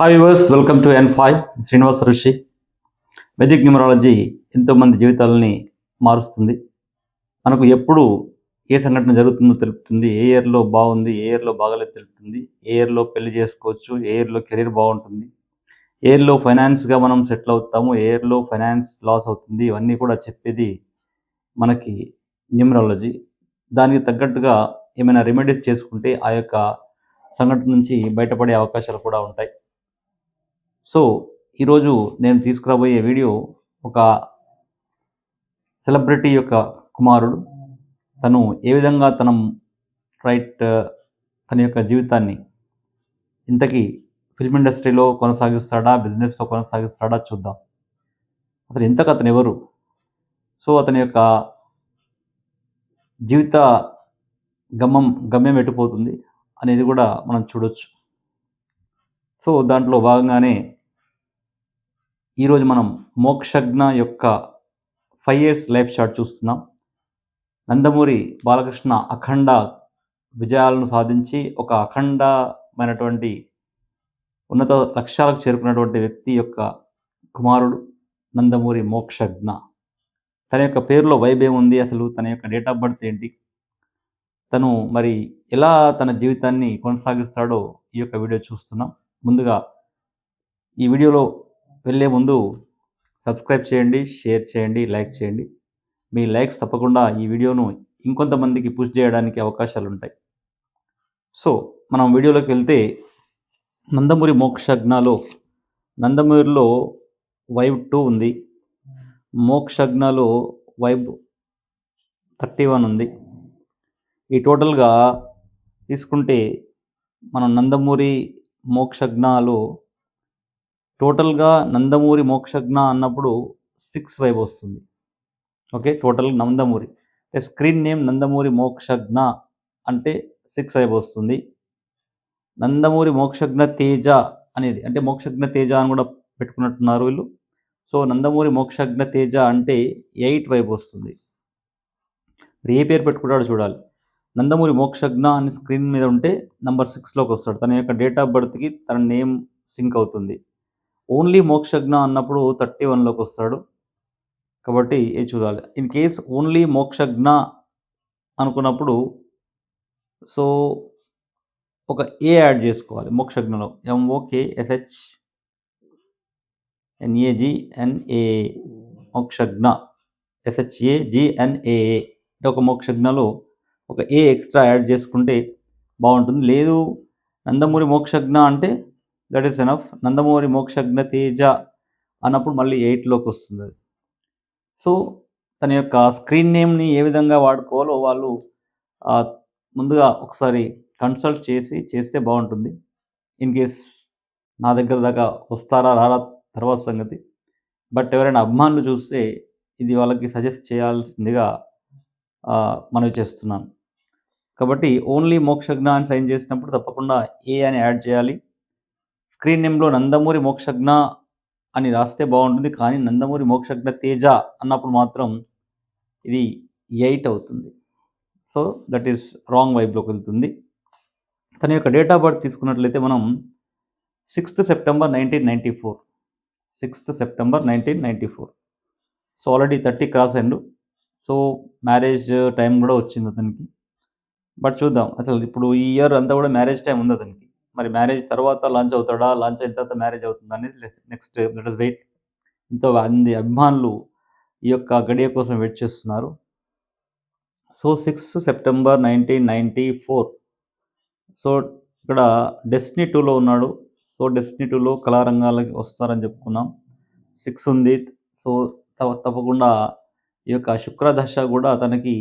Hi viewers, welcome to N5 Srinivasa Rishi. Vedic numerology ఎంతోమంది జీవితాలని మారుస్తుంది. మనకు ఎప్పుడు ఏ సంఘటన జరుగుతుందో తెలుపుతుంది, ఏ ఇయర్లో బాగుంది, ఏ ఇయర్లో బాగాలేదు తెలుపుతుంది, ఏ ఇయర్లో పెళ్లి చేసుకోవచ్చు, ఏ ఇయర్లో కెరీర్ బాగుంటుంది, ఏ ఇయర్లో ఫైనాన్స్గా మనం సెటిల్ అవుతాము, ఏ ఇయర్లో ఫైనాన్స్ లాస్ అవుతుంది, ఇవన్నీ కూడా చెప్పేది మనకి న్యూమరాలజీ. దానికి తగ్గట్టుగా ఏమైనా రెమెడీస్ చేసుకుంటే ఆ యొక్క సంఘటన నుంచి బయటపడే అవకాశాలు కూడా ఉంటాయి. సో ఈరోజు నేను తీసుకురాబోయే వీడియో ఒక సెలబ్రిటీ యొక్క కుమారుడు. తను ఏ విధంగా తన యొక్క జీవితాన్ని ఇంతకీ ఫిల్మ్ ఇండస్ట్రీలో కొనసాగిస్తాడా, బిజినెస్లో కొనసాగిస్తాడా చూద్దాం. అతను ఎవరు, సో అతని యొక్క జీవిత గమ్యం ఎటుపోతుంది అనేది కూడా మనం చూడొచ్చు. సో దాంట్లో భాగంగానే ఈరోజు మనం మోక్షజ్ఞ యొక్క 5 years లైఫ్ చార్ట్ చూస్తున్నాం. నందమూరి బాలకృష్ణ అఖండ విజయాలను సాధించి ఒక అఖండమైనటువంటి ఉన్నత లక్ష్యాలకు చేరుకున్నటువంటి వ్యక్తి యొక్క కుమారుడు నందమూరి మోక్షజ్ఞ. తన యొక్క పేరులో వైబ్ ఏముంది, అసలు తన యొక్క డేట్ ఆఫ్ బర్త్ ఏంటి, తను మరి ఎలా తన జీవితాన్ని కొనసాగిస్తాడో ఈ యొక్క వీడియో చూస్తున్నాం. ముందుగా ఈ వీడియోలో వెళ్ళే ముందు సబ్స్క్రైబ్ చేయండి, షేర్ చేయండి, లైక్ చేయండి. మీ లైక్స్ తప్పకుండా ఈ వీడియోను ఇంకొంతమందికి పుష్ చేయడానికి అవకాశాలు ఉంటాయి. సో మనం వీడియోలోకి వెళ్తే, నందమూరి మోక్షజ్ఞలో నందమూరిలో వైబ్ 2 ఉంది, మోక్షజ్ఞలో వైబ్ 31 ఉంది. ఈ టోటల్గా తీసుకుంటే మనం నందమూరి మోక్షజ్ఞలో టోటల్గా నందమూరి మోక్షజ్ఞ అన్నప్పుడు 6 వైబ్ వస్తుంది. Okay, total Nandamuri screen name Nandamuri Mokshagna అంటే 6 వైబ్ వస్తుంది. నందమూరి మోక్షజ్ఞ తేజ అనేది అంటే మోక్షజ్ఞ తేజ అని కూడా పెట్టుకున్నట్టున్నారు వీళ్ళు. సో నందమూరి మోక్షజ్ఞ తేజ అంటే 8 వైబ్ వస్తుంది. ఏ పేరు పెట్టుకుంటాడో చూడాలి. నందమూరి మోక్షజ్ఞ అని స్క్రీన్ మీద ఉంటే నంబర్ 6లోకి వస్తాడు. తన యొక్క డేట్ ఆఫ్ బర్త్కి తన నేమ్ సింక్ అవుతుంది. ఓన్లీ మోక్షజ్ఞ అన్నప్పుడు 31లోకి వస్తాడు. కాబట్టి ఏ చూడాలి. ఇన్ కేస్ ఓన్లీ మోక్షజ్ఞ అనుకున్నప్పుడు సో ఒక ఏ యాడ్ చేసుకోవాలి మోక్షజ్ఞలో. MOKSHNAGNA మోక్షజ్ఞ SHAGNAA ఒక మోక్షజ్ఞలో ఒక ఏ ఎక్స్ట్రా యాడ్ చేసుకుంటే బాగుంటుంది. లేదు నందమూరి మోక్షజ్ఞ అంటే that is enough. Nandamuri Mokshagna Teja అన్నప్పుడు మళ్ళీ 8లోకి వస్తుంది. సో తన యొక్క స్క్రీన్ నేమ్ని ఏ విధంగా వాడుకోవాలో వాళ్ళు ముందుగా ఒకసారి కన్సల్ట్ చేస్తే బాగుంటుంది. ఇన్ కేస్ నా దగ్గర దాకా వస్తారా రారా తర్వాత సంగతి. బట్ ఎవరైనా అభిమానులు చూస్తే ఇది వాళ్ళకి సజెస్ట్ చేయాల్సిందిగా మనవి చేస్తున్నాను. కాబట్టి ఓన్లీ మోక్షజ్ఞ అని సైన్ చేసినప్పుడు తప్పకుండా ఏ అని యాడ్ చేయాలి. స్క్రీన్ నేమ్లో నందమూరి మోక్షజ్ఞ అని రాస్తే బాగుంటుంది. కానీ నందమూరి మోక్షజ్ఞ తేజ అన్నప్పుడు మాత్రం ఇది 8 అవుతుంది. సో దట్ ఈస్ రాంగ్ వైబ్లోకి వెళ్తుంది. తన యొక్క డేట్ ఆఫ్ బర్త్ తీసుకున్నట్లయితే మనం 6th September 1994. 6th September 1994. So already 30 cross అయ్యిండు. సో మ్యారేజ్ టైం కూడా వచ్చింది అతనికి. బట్ చూద్దాం, అసలు ఇప్పుడు ఈ ఇయర్ అంతా కూడా మ్యారేజ్ టైం ఉంది అతనికి. మరి మ్యారేజ్ తర్వాత లాంచ్ అవుతాడా, లాంచ్ అయిన తర్వాత మ్యారేజ్ అవుతుందా అనేది నెక్స్ట్ లెట్ us వెయిట్. ఎంతో మంది అభిమానులు ఈ యొక్క గడియ కోసం వెయిట్ చేస్తున్నారు. So 6th September 1994. సో ఇక్కడ డెస్టినీ 2లో ఉన్నాడు. సో డెస్టినీ 2లో కళారంగాలకి వస్తారని చెప్పుకున్నాం. 6 ఉంది. సో తప్పకుండా ఈ యొక్క శుక్రదశ కూడా తనకి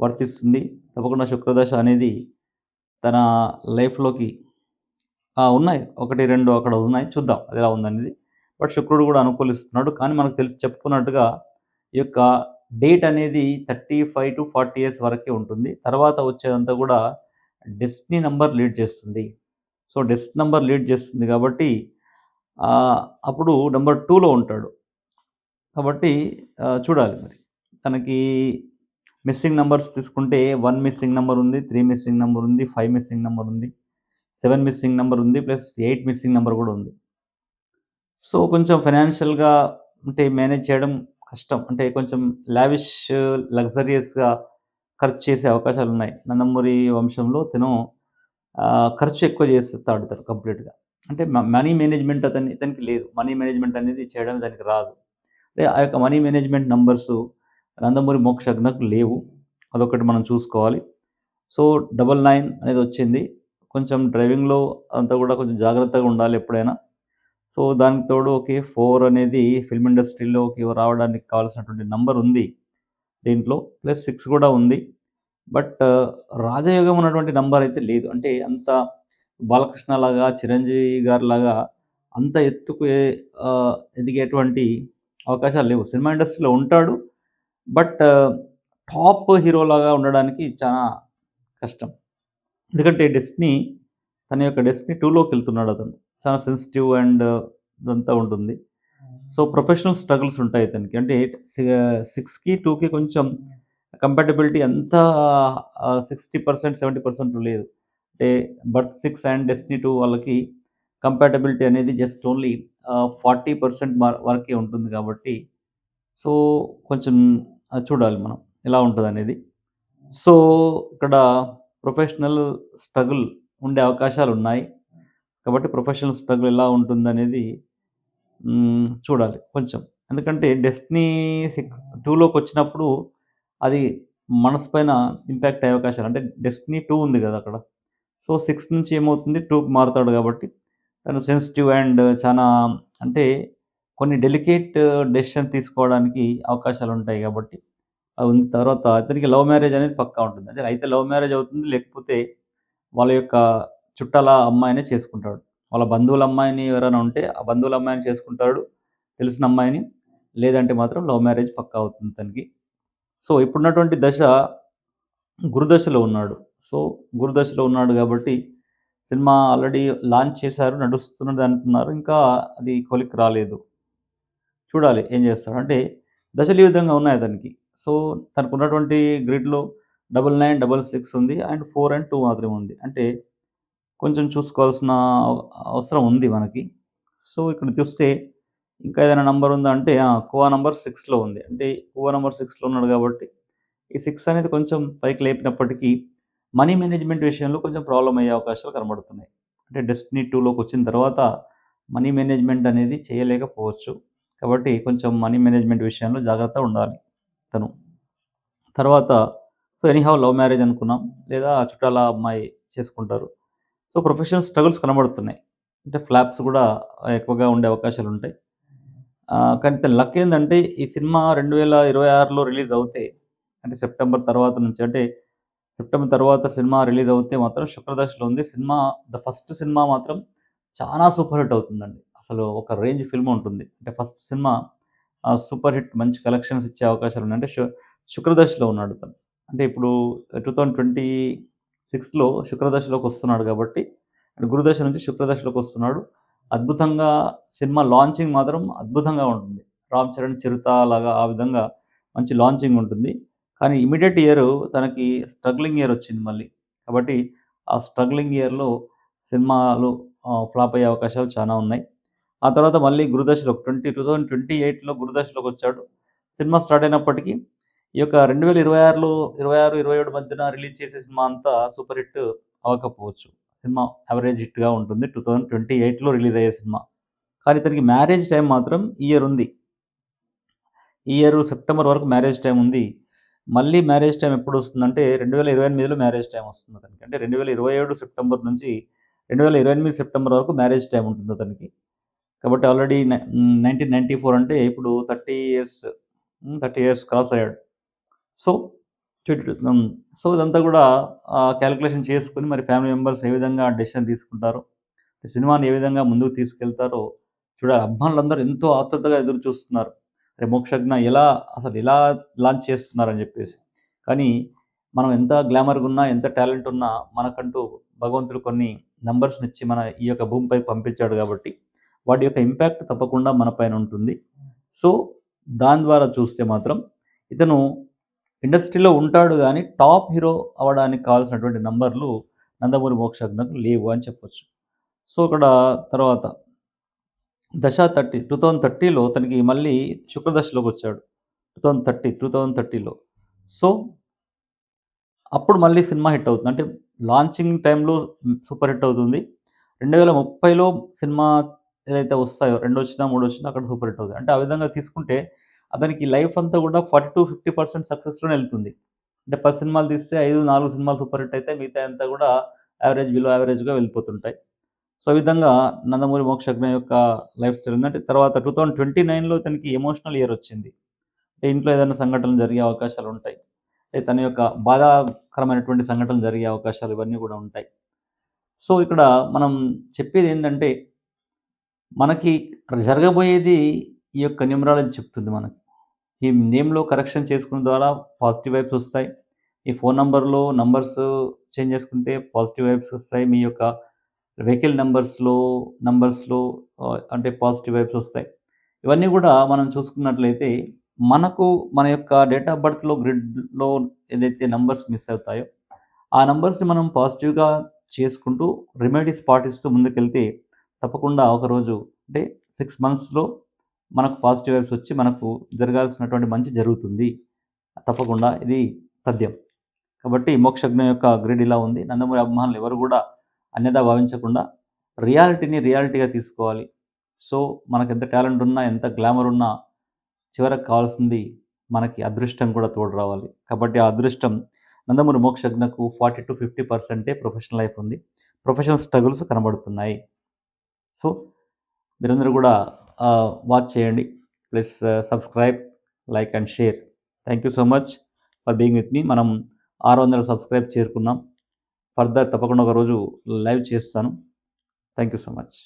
వర్తిస్తుంది. తప్పకుండా శుక్రదశ అనేది తన లైఫ్లోకి ఉన్నాయి, 1, 2 అక్కడ ఉన్నాయి. చూద్దాం అది ఎలా ఉందనేది. బట్ శుక్రుడు కూడా అనుకూలిస్తున్నాడు. కానీ మనకు చెప్పుకున్నట్టుగా ఈ యొక్క డేట్ అనేది 35 to 40 years వరకే ఉంటుంది. తర్వాత వచ్చేదంతా కూడా డెస్టినీ నెంబర్ లీడ్ చేస్తుంది. సో డెస్టినీ నెంబర్ లీడ్ చేస్తుంది కాబట్టి అప్పుడు నెంబర్ 2లో ఉంటాడు. కాబట్టి చూడాలి మరి. తనకి మిస్సింగ్ నెంబర్స్ తీసుకుంటే 1 మిస్సింగ్ నెంబర్ ఉంది, 3 మిస్సింగ్ నెంబర్ ఉంది, 5 మిస్సింగ్ నెంబర్ ఉంది, 7 మిస్సింగ్ నెంబర్ ఉంది, ప్లస్ 8 మిస్సింగ్ నెంబర్ కూడా ఉంది. సో, కొంచెం ఫైనాన్షియల్‌గా అంటే మేనేజ్ చేయడం కష్టం. అంటే కొంచెం లావిష్, లగ్జరియస్‌గా ఖర్చు చేసే అవకాశాలున్నాయి. నందమూరి వంశంలో ఖర్చు ఎక్కువ చేస్తాడు తను కంప్లీట్‌గా. అంటే మనీ మేనేజ్‌మెంట్ ఇతనికి లేదు. మనీ మేనేజ్‌మెంట్ అనేది చేయడం దానికి రాదు. ఆ యొక్క మనీ మేనేజ్‌మెంట్ నంబర్సు నందమూరి మోక్షజ్ఞకు లేవు. అదొకటి మనం చూసుకోవాలి. సో, 99 అనేదొచ్చింది. కొంచెం డ్రైవింగ్‌లో అంతా కూడా కొంచెం జాగ్రత్తగా ఉండాలి ఎప్పుడైనా. సో, దానికి తోడు ఓకే. 4 అనేది ఫిల్మ్ ఇండస్ట్రీలోకి రావడానికి కావాల్సినటువంటి నంబర్ ఉంది దీంట్లో. ప్లస్ 6 కూడా ఉంది. బట్ రాజయోగం ఉన్నటువంటి నంబర్ అయితే లేదు. అంటే అంత బాలకృష్ణ లాగా, చిరంజీవి గారిలాగా అంత ఎత్తుకు ఎదిగేటువంటి అవకాశాలు లేవు. సినిమా ఇండస్ట్రీలో ఉంటాడు. బట్ టాప్ హీరోలాగా ఉండడానికి చానా కష్టం. ఎందుకంటే తన యొక్క 'డెస్టినీ 2' లోకెళ్తున్నాడతను. చాలా సెన్సిటివ్ అండ్ ఇదంతా ఉంటుంది. సో, ప్రొఫెషనల్ స్ట్రగుల్స్ ఉంటాయి ఇతనికి. అంటే 6కి, 2కి కొంచెం కంపాటబిలిటీ అంతా 60%, 70% లేదు. అంటే 'బర్త్ 6' అండ్ 'డెస్టినీ 2' వాళ్ళకి కంపాటబిలిటీ అనేది జస్ట్ ఓన్లీ 40% వరకే ఉంటుంది కాబట్టి, సో, కొంచెం అది చూడాలి మనం ఎలా ఉంటదనేది. సో, ఇక్కడ ప్రొఫెషనల్ స్ట్రగుల్ ఉండే అవకాశాలున్నాయి. కాబట్టి ప్రొఫెషనల్ స్ట్రగుల్ ఎలా ఉంటుందనేది చూడాలి కొంచెం. ఎందుకంటే 'డెస్టినీ 2' అది మనసు పైన ఇంపాక్ట్ అయ్యే అవకాశాలు అంటే 'డెస్టినీ 2' ఉంది గదా! అక్కడ. సో, 6 నుంచి ఏమవుతుంది 2కి మారుతాడు గాబట్టి, తను సెన్సిటివ్ అండ్ చానా అంటే కొన్ని డెలికేట్ డెసిషన్ తీసుకోవడానికి అవకాశాలుంటాయి గాబట్టి, తర్వాత ఇతనికి లవ్ మ్యారేజ్ అనేది పక్కా ఉంటుంది. అదే అయితే లవ్ మ్యారేజ్ అవుతుంది. లేకపోతే వాళ్ళ యొక్క చుట్టాల అమ్మాయినే చేసుకుంటాడు. వాళ్ళ బంధువుల అమ్మాయిని ఎవరైనా ఉంటే, ఆ బంధువుల అమ్మాయిని చేసుకుంటాడు. తెలిసిన అమ్మాయిని. లేదంటే మాత్రం లవ్ మ్యారేజ్ పక్కా అవుతుంది తనకి. సో, ఇప్పుడున్నటువంటి దశ గురుదశలో ఉన్నాడు. సో, గురుదశలో ఉన్నాడు గాబట్టి, సినిమా ఆల్రెడీ లాంచ్ చేశారు. నడుస్తున్నది అంటున్నారు. ఇంకా అది కొలిక్కి రాలేదు. చూడాలి ఏం చేస్తాడో. అంటే దశలు ఈ విధంగా ఉన్నాయి అతనికి. సో, తనకున్నటువంటి గ్రిడ్‌లో 99, 66 ఉంది. అండ్ 4 అండ్ 2 మాత్రమే ఉంది. అంటే కొంచెం చూసుకోవాల్సిన అవసరం ఉంది మనకి. సో, ఇక్కడ చూస్తే ఇంకా ఏదైనా నంబర్ ఉందా అంటే కువా నంబర్ 6లో ఉంది. అంటే కువా నంబర్ 6లో ఉన్నాడు కాబట్టి, ఈ 6 అనేది కొంచెం పైకి లేపినప్పటికీ మనీ మేనేజ్‌మెంట్ విషయంలో కొంచెం ప్రాబ్లమ్ అయ్యే అవకాశాలు కనబడుతున్నాయి. అంటే 'డెస్టినీ 2'లోకొచ్చిన తర్వాత మనీ మేనేజ్‌మెంట్ అనేది చేయలేకపోవచ్చు. కాబట్టి కొంచెం మనీ మేనేజ్‌మెంట్ విషయంలో జాగ్రత్తగా ఉండాలి తను. తర్వాత సో, ఎనీహౌ లవ్ మ్యారేజ్ అనుకున్నాం. లేదా చుట్టాల అమ్మాయి చేసుకుంటారు. సో, ప్రొఫెషనల్ స్ట్రగుల్స్ కనబడుతున్నాయి. అంటే ఫ్లాప్స్ గూడా ఎక్కువగా ఉండే అవకాశాలుంటాయి. కానీ తన లక్ ఏందంటే ఈ సినిమా 2026లో రిలీజ్ అవుతే అంటే సెప్టెంబర్ తర్వాత నుంచి అంటే సెప్టెంబర్ తర్వాత సినిమా రిలీజ్ అవుతే మాత్రం 'శుక్రదశ'లో ఉంది. ఫస్ట్ సినిమా మాత్రం చానా సూపర్ హిట్ అవుతుందండి. అసలు ఒక రేంజ్ ఫిల్మ్ ఉంటుంది. అంటే ఫస్ట్ సినిమా సూపర్ హిట్ మంచి కలెక్షన్స్ ఇచ్చే అవకాశాలున్నాయి. అంటే 'శుక్రదశ'లో ఉన్నాడు తను. అంటే ఇప్పుడు 2026లో శుక్రదశలోకొస్తున్నాడు కాబట్టి, గురుదశ నుంచి శుక్రదశలోకొస్తున్నాడు. అద్భుతంగా సినిమా లాంచింగ్ మాత్రం అద్భుతంగా ఉంటుంది. 'రామ్ చరణ్' 'చిరుత' లాగా ఆ విధంగా మంచి లాంచింగ్ ఉంటుంది. కానీ ఇమ్మీడియేట్ ఇయరు తనకి స్ట్రగ్లింగ్ ఇయర్ వచ్చింది మళ్ళీ. కాబట్టి ఆ స్ట్రగ్లింగ్ ఇయర్‌లో సినిమాలు ఫ్లాప్ అయ్యే అవకాశాలు చానా ఉన్నాయి. ఆ తర్వాత మళ్ళీ గురుదశలో 2028లో గురుదశలోకొచ్చాడు. సినిమా స్టార్ట్ అయినప్పటికీ ఈ యొక్క 2026లో 26, 27 మధ్యన రిలీజ్ చేసే సినిమా అంతా సూపర్ హిట్ అవ్వకపోవచ్చు. సినిమా యావరేజ్ హిట్‌గా ఉంటుంది. 2028లో రిలీజ్ అయ్యే సినిమా. కానీ ఇతనికి మ్యారేజ్ టైమ్ మాత్రం ఈ ఇయర్ ఉంది. ఈ ఇయర్ సెప్టెంబర్ వరకు మ్యారేజ్ టైమ్ ఉంది. మళ్ళీ మ్యారేజ్ టైమ్ ఎప్పుడొస్తుందంటే 2028లో మ్యారేజ్ టైమ్ వస్తుంది అతనికి. అంటే 2027 సెప్టెంబర్ నుంచి 2028 సెప్టెంబర్ వరకు మ్యారేజ్ టైమ్ ఉంటుంది అతనికి. కాబట్టి ఆల్రెడీ 1994 అంటే ఇప్పుడు 30 ఇయర్స్ 30 ఇయర్స్ క్రాస్ అయ్యాడు. సో, హ్మ్. సో, ఇదంతా గూడా కాలిక్యులేషన్ చేసుకొని మరి ఫ్యామిలీ మెంబర్స్ ఏ విధంగా డెసిషన్ తీసుకుంటారో, సినిమాని ఏ విధంగా ముందుకు తీసుకెళ్తారో చూడాలి. అభిమానులందరూ ఎంతో ఆతృతగా ఎదురు చూస్తున్నారు. 'మోక్షజ్ఞ' అసలు ఎలా లాంచ్ చేస్తున్నారని జెప్పేసి. కానీ మనం ఎంత గ్లామర్‌గున్నా, ఎంత టాలెంట్ ఉన్నా మనకంటూ భగవంతుడు కొన్ని నంబర్స్‌నిచ్చి మన ఈ యొక్క భూమిపైకి పంపించాడు గాబట్టి, వాటి యొక్క ఇంపాక్ట్ తప్పకుండా మన పైన ఉంటుంది. సో, దాని ద్వారా చూస్తే మాత్రం ఇతను ఇండస్ట్రీలో ఉంటాడు గానీ, టాప్ హీరో అవ్వడానికి కావాల్సినటువంటి నంబర్‌లు 'నందమూరి మోక్షజ్ఞకు' లేవు అని చెప్పొచ్చు. సో, ఇక్కడ తర్వాత దశ 2030లో తనకి మళ్ళీ శుక్రదశలోకొచ్చాడు. 2030లో. సో, అప్పుడు మళ్ళీ సినిమా హిట్ అవుతుంది. అంటే లాంచింగ్ టైమ్‌లో సూపర్ హిట్ అవుతుంది. 2030లో సినిమా ఏదైతే వస్తాయో, రెండొచ్చినా, మూడొచ్చినా అక్కడ సూపర్ హిట్ అవుతాయి. అంటే ఆ విధంగా తీసుకుంటే అతనికి లైఫ్ అంతా కూడా 40-50% సక్సెస్‌లోనే ఎళ్తుంది. అంటే 10 సినిమాలు తీస్తే 4 సినిమాలు సూపర్ హిట్ అయితే మిగతాయంతా అంతా కూడా బిలో యావరేజ్‌గా వెళ్ళిపోతుంటాయి. సో, ఈ విధంగా 'నందమూరి మోక్షజ్ఞ' యొక్క లైఫ్ స్టైల్ ఉంది. అంటే తర్వాత 2029లో తనకి ఎమోషనల్ ఇయర్ వచ్చింది. అంటే ఇంట్లో ఏదైనా సంఘటనలు జరిగే అవకాశాలుంటాయి. అంటే తన యొక్క బాధాకరమైనటువంటి సంఘటనలు జరిగే అవకాశాలు ఇవన్నీ గూడా ఉంటాయి. సో, ఇక్కడ మనం చెప్పేదేంటంటే, మనకి జరగబోయేది ఈ యొక్క న్యూమరాలజీ చెప్తుంది మనకి. ఈ నేమ్‌లో కరెక్షన్ చేసుకున్న ద్వారా పాజిటివ్ వైబ్స్ ఒస్తాయి. ఈ ఫోను నంబర్‌లో నంబర్స్ చేంజ్ చేసుకుంటే పాజిటివ్ వైబ్స్ ఒస్తాయి. మీ యొక్క వెహికల్ నంబర్స్‌లో అంటే పాజిటివ్ వైబ్స్ ఒస్తాయి. ఇవన్నీ గూడా మనం చూసుకున్నట్లయితే, మనకు మన యొక్క డేట్ ఆఫ్ బర్త్‌లో గ్రిడ్‌లో ఏదైతే నంబర్స్ మిస్ అవుతాయో, ఆ నంబర్స్‌ని మనం పాజిటివ్‌గా చేసుకుంటూ రెమెడీస్ పాటిస్తూ ముందుకెళ్తే, తప్పకుండా ఒకరోజు అంటే 6 మంత్స్‌లో మనకు పాజిటివ్ వైబ్స్ వచ్చి, మనకు జరగాల్సినటువంటి మంచి జరుగుతుంది. తప్పకుండా ఇది తథ్యం. కాబట్టి మోక్షజ్ఞ యొక్క గ్రిడ్ ఇలా ఉంది. నందమూరి అభిమానులు ఎవరు గూడా అన్యథా భావించకుండా రియాలిటీని రియాలిటీగా తీసుకోవాలి. సో, మనకెంత టాలెంట్ ఉన్నా, ఎంత గ్లామర్ ఉన్నా చివరకు కావాల్సింది మనకి అదృష్టం కూడా తోడు రావాలి. కాబట్టి ఆ అదృష్టం నందమూరి మోక్షజ్ఞకు 40-50% ప్రొఫెషనల్ లైఫ్ ఉంది. ప్రొఫెషనల్ స్ట్రగుల్స్ కనబడుతున్నాయి. సో, మీరందరూ గూడా వాచ్ చేయండి. Please subscribe, like and share. Thank you so much for being with me. మనం 600 సబ్స్క్రైబ్ చేరుకున్నాం. ఫర్దర్ తప్పకుండా ఒకరోజు లైవ్ చేస్తాను. Thank you so much.